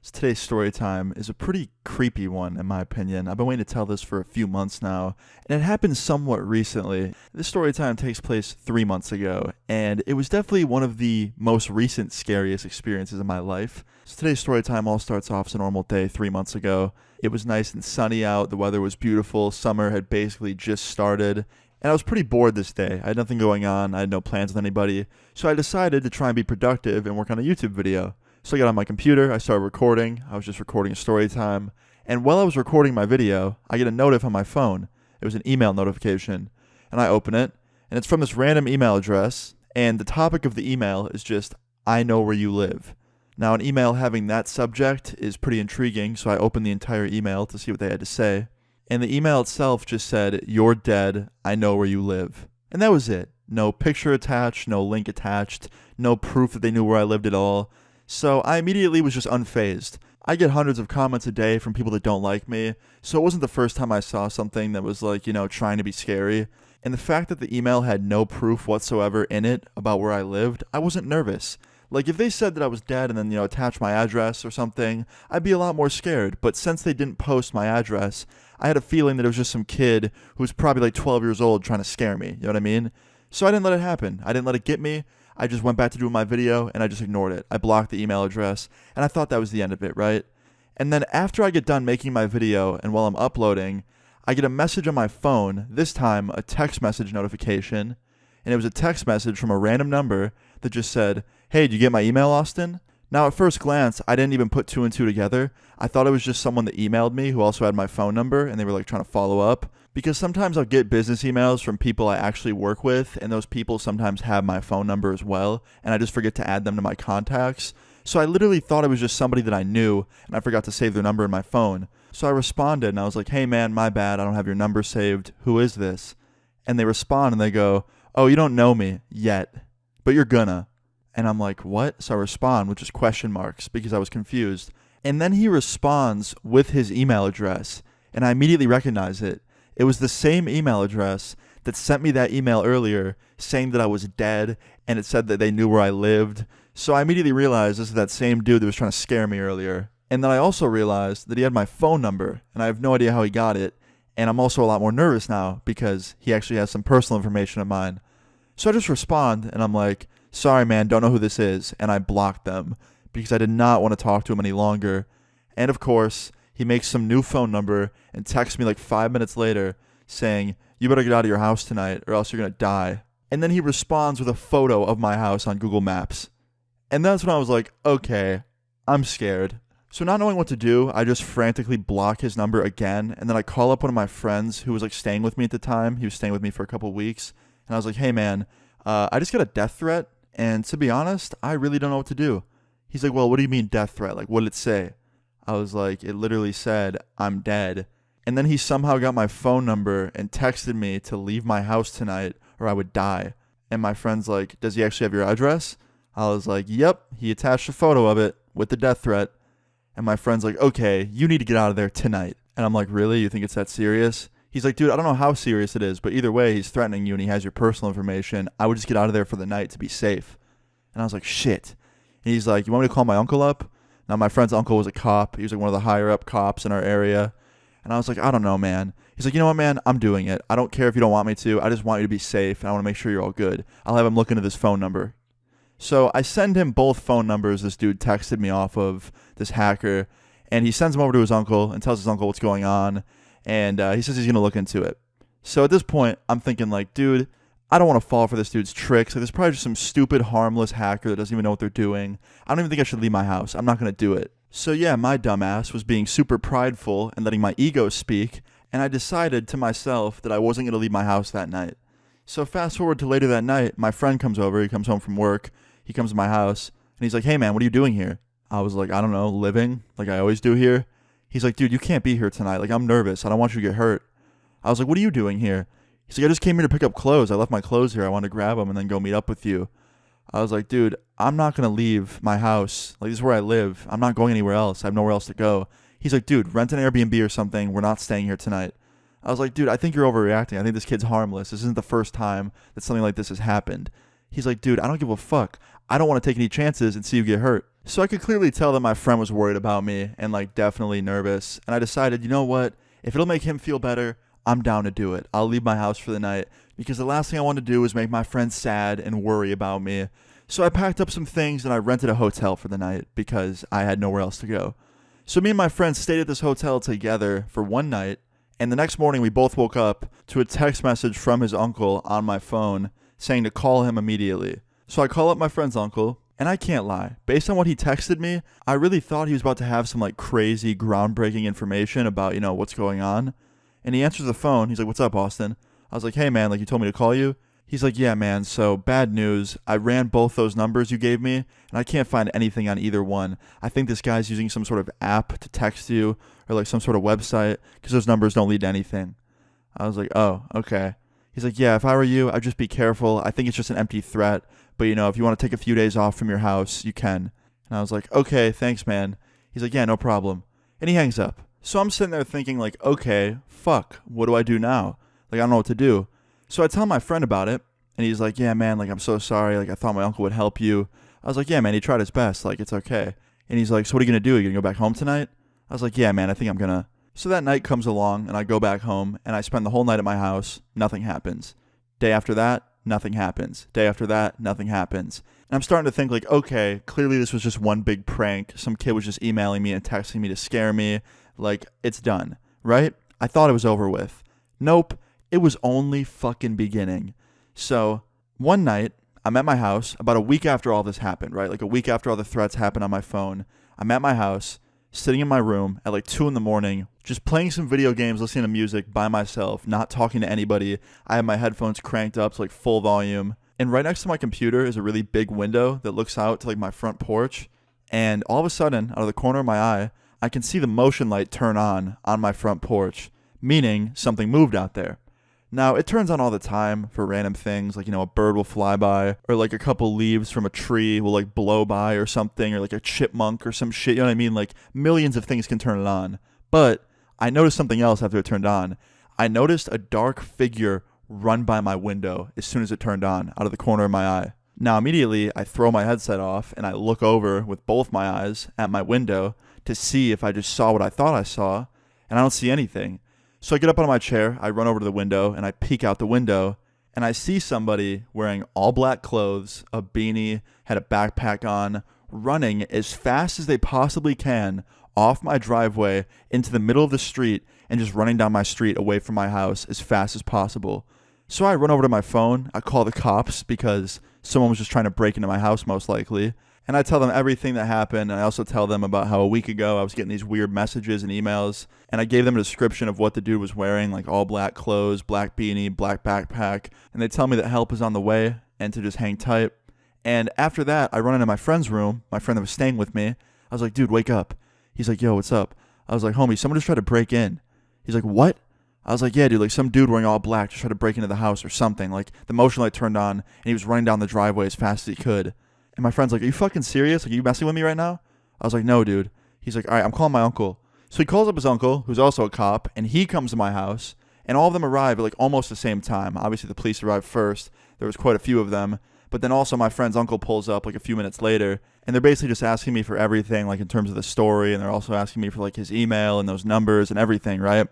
So today's story time is a pretty creepy one, in my opinion. I've been waiting to tell this for a few months now, and it happened somewhat recently. This story time takes place 3 months ago, and it was definitely one of the most recent, scariest experiences in my life. So today's story time all starts off as a normal day 3 months ago. It was nice and sunny out, the weather was beautiful, summer had basically just started, and I was pretty bored this day. I had nothing going on, I had no plans with anybody, so I decided to try and be productive and work on a YouTube video. So I got on my computer, I started recording, I was just recording a story time, and while I was recording my video, I get a notif on my phone. It was an email notification, and I open it, and it's from this random email address, and the topic of the email is just, I know where you live. Now an email having that subject is pretty intriguing, so I opened the entire email to see what they had to say, and the email itself just said, you're dead, I know where you live. And that was it. No picture attached, no link attached, no proof that they knew where I lived at all. So I immediately was just unfazed. I get hundreds of comments a day from people that don't like me, so it wasn't the first time I saw something that was like, trying to be scary. And the fact that the email had no proof whatsoever in it about where I lived, I wasn't nervous. Like if they said that I was dead and then, attached my address or something, I'd be a lot more scared. But since they didn't post my address, I had a feeling that it was just some kid who was probably like 12 years old trying to scare me, you know what I mean? So I didn't let it happen. I didn't let it get me. I just went back to doing my video, and I just ignored it. I blocked the email address, and I thought that was the end of it, right? And then after I get done making my video, and while I'm uploading, I get a message on my phone, this time a text message notification, and it was a text message from a random number that just said, hey, did you get my email, Austin? Now, at first glance, I didn't even put two and two together. I thought it was just someone that emailed me who also had my phone number, and they were like trying to follow up. Because sometimes I'll get business emails from people I actually work with, and those people sometimes have my phone number as well, and I just forget to add them to my contacts. So I literally thought it was just somebody that I knew, and I forgot to save their number in my phone. So I responded, and I was like, hey man, my bad, I don't have your number saved. Who is this? And they respond, and they go, oh, you don't know me yet, but you're gonna. And I'm like, what? So I respond with just question marks because I was confused. And then he responds with his email address, and I immediately recognize it. It was the same email address that sent me that email earlier saying that I was dead, and it said that they knew where I lived. So I immediately realized this is that same dude that was trying to scare me earlier. And then I also realized that he had my phone number, and I have no idea how he got it. And I'm also a lot more nervous now because he actually has some personal information of mine. So I just respond, and I'm like, sorry man, don't know who this is, and I blocked them because I did not want to talk to him any longer. And of course, he makes some new phone number and texts me like 5 minutes later saying, you better get out of your house tonight or else you're going to die. And then he responds with a photo of my house on Google Maps. And that's when I was like, okay, I'm scared. So not knowing what to do, I just frantically block his number again. And then I call up one of my friends who was like staying with me at the time. He was staying with me for a couple weeks. And I was like, hey man, I just got a death threat. And to be honest, I really don't know what to do. He's like, well, what do you mean death threat? Like, what did it say? I was like, it literally said, I'm dead. And then he somehow got my phone number and texted me to leave my house tonight or I would die. And my friend's like, does he actually have your address? I was like, yep. He attached a photo of it with the death threat. And my friend's like, okay, you need to get out of there tonight. And I'm like, really? You think it's that serious? He's like, dude, I don't know how serious it is, but either way, he's threatening you and he has your personal information. I would just get out of there for the night to be safe. And I was like, shit. And he's like, you want me to call my uncle up? Now, my friend's uncle was a cop. He was like one of the higher-up cops in our area. And I was like, I don't know, man. He's like, you know what, man? I'm doing it. I don't care if you don't want me to. I just want you to be safe, and I want to make sure you're all good. I'll have him look into this phone number. So I send him both phone numbers this dude texted me off of, this hacker, and he sends them over to his uncle and tells his uncle what's going on, and he says he's going to look into it. So at this point, I'm thinking like, dude, I don't want to fall for this dude's tricks. Like, there's probably just some stupid, harmless hacker that doesn't even know what they're doing. I don't even think I should leave my house. I'm not going to do it. So yeah, my dumbass was being super prideful and letting my ego speak, and I decided to myself that I wasn't going to leave my house that night. So fast forward to later that night, my friend comes over. He comes home from work. He comes to my house, and he's like, hey man, what are you doing here? I was like, I don't know, living, like I always do here. He's like, dude, you can't be here tonight. Like, I'm nervous. I don't want you to get hurt. I was like, what are you doing here? He's like, I just came here to pick up clothes. I left my clothes here. I wanted to grab them and then go meet up with you. I was like, dude, I'm not going to leave my house. Like, this is where I live. I'm not going anywhere else. I have nowhere else to go. He's like, dude, rent an Airbnb or something. We're not staying here tonight. I was like, dude, I think you're overreacting. I think this kid's harmless. This isn't the first time that something like this has happened. He's like, dude, I don't give a fuck. I don't want to take any chances and see you get hurt. So I could clearly tell that my friend was worried about me and like definitely nervous. And I decided, you know what? If it'll make him feel better, I'm down to do it. I'll leave my house for the night because the last thing I want to do is make my friend sad and worry about me. So I packed up some things and I rented a hotel for the night because I had nowhere else to go. So me and my friend stayed at this hotel together for one night, and the next morning we both woke up to a text message from his uncle on my phone saying to call him immediately. So I call up my friend's uncle, and I can't lie. Based on what he texted me, I really thought he was about to have some like crazy groundbreaking information about, what's going on. And he answers the phone. He's like, "What's up, Austin?" I was like, "Hey man, like you told me to call you." He's like, "Yeah, man, so bad news. I ran both those numbers you gave me, and I can't find anything on either one. I think this guy's using some sort of app to text you or like some sort of website because those numbers don't lead to anything." I was like, "Oh, okay." He's like, "Yeah, if I were you, I'd just be careful. I think it's just an empty threat. But, if you want to take a few days off from your house, you can." And I was like, "Okay, thanks, man." He's like, "Yeah, no problem." And he hangs up. So I'm sitting there thinking like, okay, fuck, what do I do now? Like, I don't know what to do. So I tell my friend about it, and he's like, "Yeah, man, like, I'm so sorry. Like, I thought my uncle would help you." I was like, "Yeah, man, he tried his best. Like, it's okay." And he's like, "So what are you going to do? Are you going to go back home tonight?" I was like, "Yeah, man, I think I'm going to." So that night comes along, and I go back home, and I spend the whole night at my house. Nothing happens. Day after that, nothing happens. Day after that, nothing happens. And I'm starting to think like, okay, clearly this was just one big prank. Some kid was just emailing me and texting me to scare me. Like, it's done, right? I thought it was over with. Nope. It was only fucking beginning. So one night, I'm at my house about a week after all this happened, right? Like a week after all the threats happened on my phone. I'm at my house, sitting in my room at like 2 a.m, just playing some video games, listening to music by myself, not talking to anybody. I have my headphones cranked up to like full volume. And right next to my computer is a really big window that looks out to like my front porch. And all of a sudden, out of the corner of my eye, I can see the motion light turn on my front porch, meaning something moved out there. Now, it turns on all the time for random things, like, a bird will fly by, or like a couple leaves from a tree will like blow by or something, or like a chipmunk or some shit, you know what I mean? Like, millions of things can turn it on. But I noticed something else after it turned on. I noticed a dark figure run by my window as soon as it turned on, out of the corner of my eye. Now, immediately, I throw my headset off, and I look over with both my eyes at my window to see if I just saw what I thought I saw, and I don't see anything. So I get up out of my chair, I run over to the window, and I peek out the window, and I see somebody wearing all black clothes, a beanie, had a backpack on, running as fast as they possibly can off my driveway into the middle of the street and just running down my street away from my house as fast as possible. So I run over to my phone, I call the cops because someone was just trying to break into my house most likely. And I tell them everything that happened, and I also tell them about how a week ago I was getting these weird messages and emails, and I gave them a description of what the dude was wearing, like all black clothes, black beanie, black backpack, and they tell me that help is on the way and to just hang tight. And after that, I run into my friend's room, my friend that was staying with me. I was like, "Dude, wake up." He's like, "Yo, what's up?" I was like, "Homie, someone just tried to break in." He's like, "What?" I was like, "Yeah, dude, like some dude wearing all black just tried to break into the house or something. Like the motion light turned on, and he was running down the driveway as fast as he could." And my friend's like, "Are you fucking serious? Like, are you messing with me right now?" I was like, "No, dude." He's like, "All right, I'm calling my uncle." So he calls up his uncle, who's also a cop, and he comes to my house, and all of them arrive at like almost the same time. Obviously, the police arrived first. There was quite a few of them. But then also my friend's uncle pulls up like a few minutes later, and they're basically just asking me for everything, like in terms of the story, and they're also asking me for like his email and those numbers and everything, right?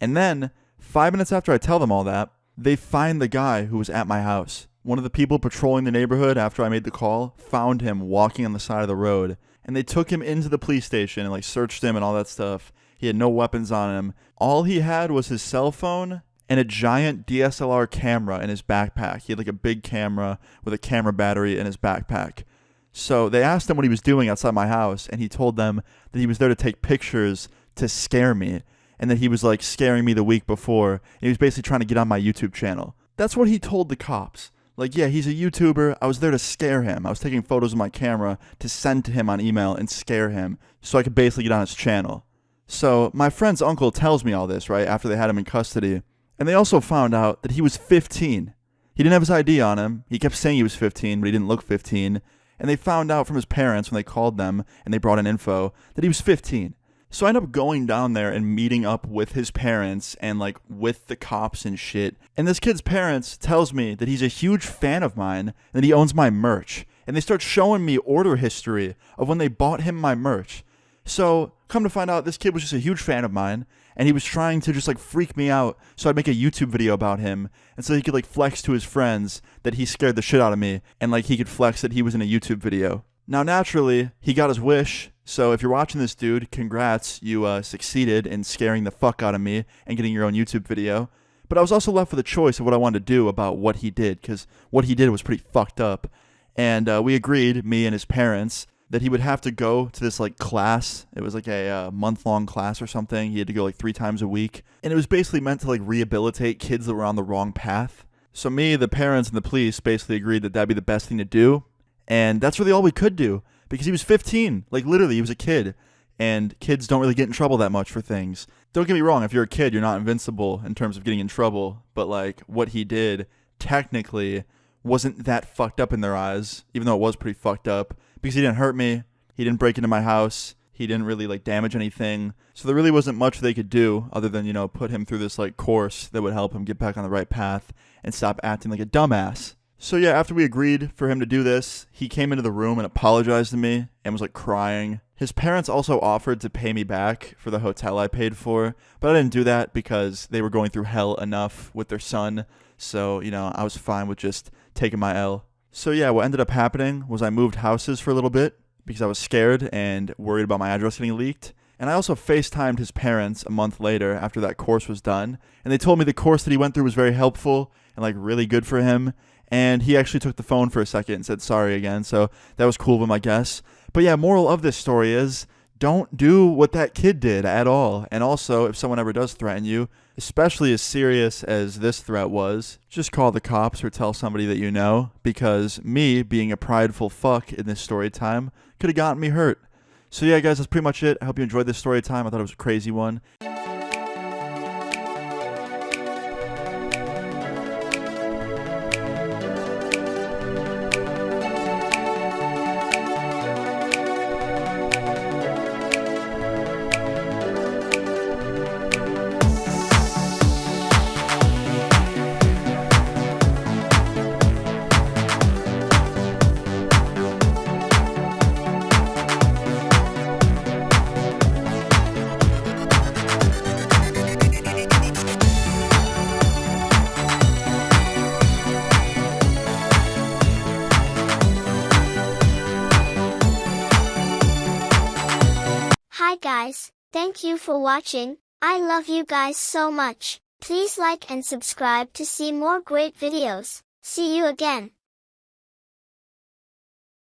And then 5 minutes after I tell them all that, they find the guy who was at my house. One of the people patrolling the neighborhood after I made the call found him walking on the side of the road, and they took him into the police station and like searched him and all that stuff. He had no weapons on him. All he had was his cell phone and a giant DSLR camera in his backpack. He had like a big camera with a camera battery in his backpack. So they asked him what he was doing outside my house, and he told them that he was there to take pictures to scare me, and that he was like scaring me the week before, and he was basically trying to get on my YouTube channel. That's what he told the cops. Like, yeah, he's a YouTuber. I was there to scare him. I was taking photos with my camera to send to him on email and scare him so I could basically get on his channel. So my friend's uncle tells me all this, right, after they had him in custody. And they also found out that he was 15. He didn't have his ID on him. He kept saying he was 15, but he didn't look 15. And they found out from his parents when they called them and they brought in info that he was 15. So I end up going down there and meeting up with his parents and like with the cops and shit. And this kid's parents tells me that he's a huge fan of mine and that he owns my merch. and they start showing me order history of when they bought him my merch. So, come to find out, this kid was just a huge fan of mine, and he was trying to just like freak me out so I'd make a YouTube video about him, and so he could like flex to his friends that he scared the shit out of me, and like he could flex that he was in a YouTube video. Now, naturally, he got his wish, so if you're watching this, dude, congrats, you succeeded in scaring the fuck out of me and getting your own YouTube video. But I was also left with a choice of what I wanted to do about what he did, because what he did was pretty fucked up. And we agreed, me and his parents, that he would have to go to this like class. It was like a month-long class or something. He had to go like 3 times a week. And it was basically meant to like rehabilitate kids that were on the wrong path. So me, the parents, and the police basically agreed that that'd be the best thing to do. And that's really all we could do, because he was 15. Like, literally, he was a kid. And kids don't really get in trouble that much for things. Don't get me wrong, if you're a kid, you're not invincible in terms of getting in trouble. But, like, what he did, technically, wasn't that fucked up in their eyes, even though it was pretty fucked up. Because he didn't hurt me. He didn't break into my house. He didn't really, like, damage anything. So there really wasn't much they could do other than, you know, put him through this, like, course that would help him get back on the right path and stop acting like a dumbass. So yeah, after we agreed for him to do this, he came into the room and apologized to me and was like crying. His parents also offered to pay me back for the hotel I paid for, but I didn't do that because they were going through hell enough with their son. So, you know, I was fine with just taking my L. So yeah, what ended up happening was I moved houses for a little bit because I was scared and worried about my address getting leaked. And I also FaceTimed his parents a month later after that course was done. And they told me the course that he went through was very helpful and like really good for him. And he actually took the phone for a second and said sorry again. So that was cool of him, I guess. But yeah, moral of this story is don't do what that kid did at all. And also, if someone ever does threaten you, especially as serious as this threat was, just call the cops or tell somebody that you know. Because me, being a prideful fuck in this story time, could have gotten me hurt. So yeah, guys, that's pretty much it. I hope you enjoyed this story time. I thought it was a crazy one. Hi guys, thank you for watching. I love you guys so much. Please like and subscribe to see more great videos. See you again.